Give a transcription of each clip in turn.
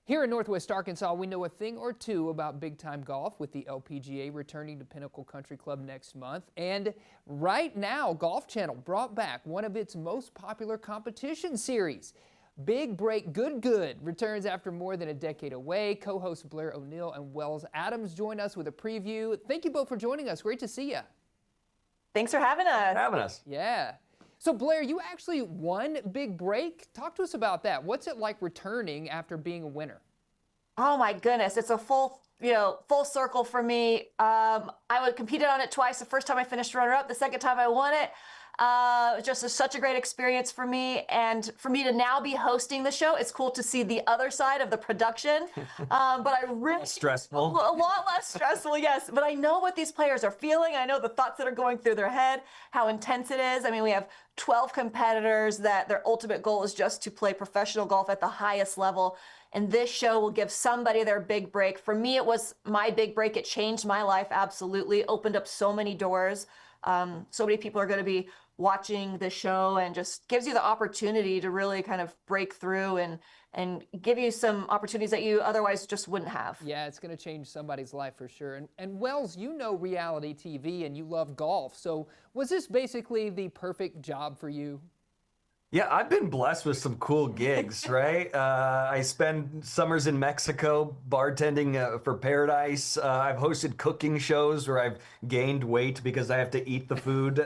Here in Northwest Arkansas, we know a thing or two about big-time golf with the LPGA returning to Pinnacle Country Club next month. And right now, Golf Channel brought back one of its most popular competition series. Big Break Good Good returns after more than a decade away. Co-hosts Blair O'Neill and Wells Adams join us with a preview. Thank you both for joining us. Great to see you. Thanks for having us. Yeah. So Blair, you actually won Big Break. Talk to us about that. What's it like returning after being a winner? Oh my goodness, it's a full circle for me. I competed on it twice. The first time I finished runner-up, the second time I won it. Such a great experience for me, and for me to now be hosting the show, it's cool to see the other side of the production. But I really stressful. A lot less stressful, yes. But I know what these players are feeling. I know the thoughts that are going through their head, how intense it is. I mean, we have 12 competitors that their ultimate goal is just to play professional golf at the highest level. And this show will give somebody their big break. For me, it was my big break. It changed my life, absolutely. Opened up so many doors. So many people are going to be watching the show, and just gives you the opportunity to really kind of break through and give you some opportunities that you otherwise just wouldn't have. Yeah, it's going to change somebody's life for sure. And Wells, you know reality TV and you love golf. So was this basically the perfect job for you? Yeah, I've been blessed with some cool gigs, right? I spend summers in Mexico bartending for Paradise. I've hosted cooking shows where I've gained weight because I have to eat the food,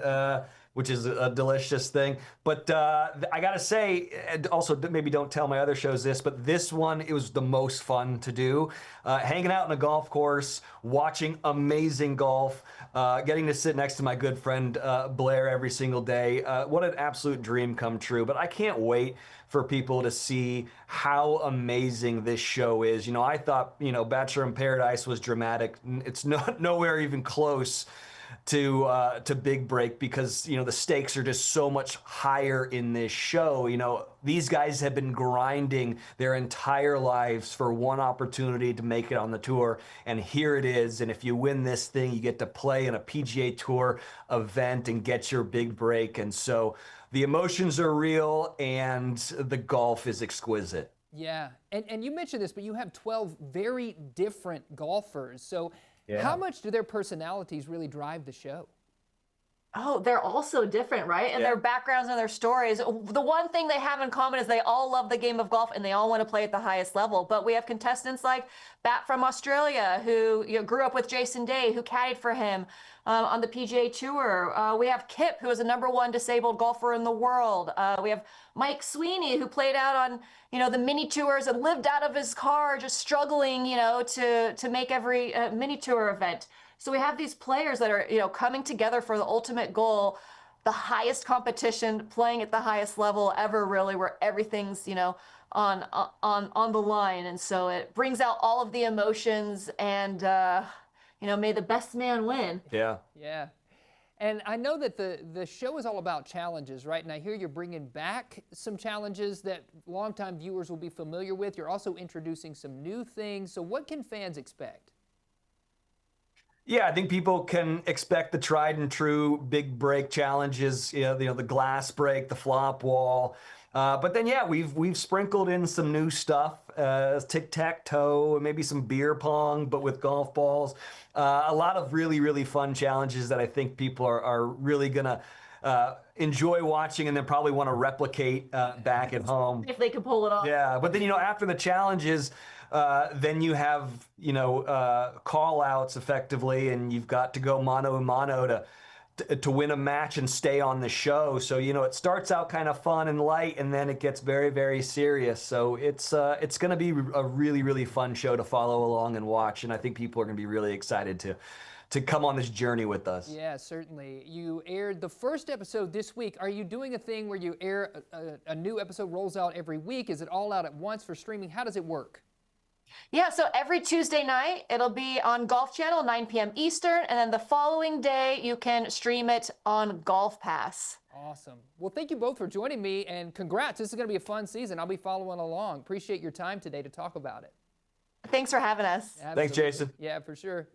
which is a delicious thing. But I gotta say, and also maybe don't tell my other shows this, but this one, it was the most fun to do. Hanging out in a golf course, watching amazing golf, getting to sit next to my good friend Blair every single day. What an absolute dream come true. But I can't wait for people to see how amazing this show is. You know, I thought, Bachelor in Paradise was dramatic. It's nowhere even close to Big Break, because the stakes are just so much higher in this show. These guys have been grinding their entire lives for one opportunity to make it on the tour, and here it is. And if you win this thing, you get to play in a PGA Tour event and get your big break. And so the emotions are real and the golf is exquisite. Yeah, and you mentioned this, but you have 12 very different golfers. So yeah. How much do their personalities really drive the show? Oh, they're all so different, right? And their backgrounds and their stories. The one thing they have in common is they all love the game of golf and they all want to play at the highest level. But we have contestants like Bat from Australia, who grew up with Jason Day, who caddied for him on the PGA Tour. We have Kip, who is the #1 disabled golfer in the world. We have Mike Sweeney, who played out on the mini tours and lived out of his car, just struggling to make every mini tour event. So we have these players that are, coming together for the ultimate goal, the highest competition, playing at the highest level ever, really, where everything's, on the line. And so it brings out all of the emotions, and, may the best man win. Yeah. Yeah. And I know that the show is all about challenges, right? And I hear you're bringing back some challenges that longtime viewers will be familiar with. You're also introducing some new things. So what can fans expect? Yeah, I think people can expect the tried and true big break challenges, the glass break, the flop wall. But then, we've sprinkled in some new stuff, tic-tac-toe, maybe some beer pong, but with golf balls. A lot of really, really fun challenges that I think people are really going to enjoy watching, and then probably want to replicate back at home. If they can pull it off. Yeah, but then, after the challenges, then you have, call outs effectively, and you've got to go mano a mano to win a match and stay on the show. So, it starts out kind of fun and light, and then it gets very, very serious. So it's going to be a really, really fun show to follow along and watch. And I think people are going to be really excited to come on this journey with us. Yeah, certainly. You aired the first episode this week. Are you doing a thing where you air a new episode rolls out every week? Is it all out at once for streaming? How does it work? Yeah, so every Tuesday night, it'll be on Golf Channel, 9 p.m. Eastern, and then the following day, you can stream it on Golf Pass. Awesome. Well, thank you both for joining me, and congrats. This is going to be a fun season. I'll be following along. Appreciate your time today to talk about it. Thanks for having us. Absolutely. Thanks, Jason. Yeah, for sure.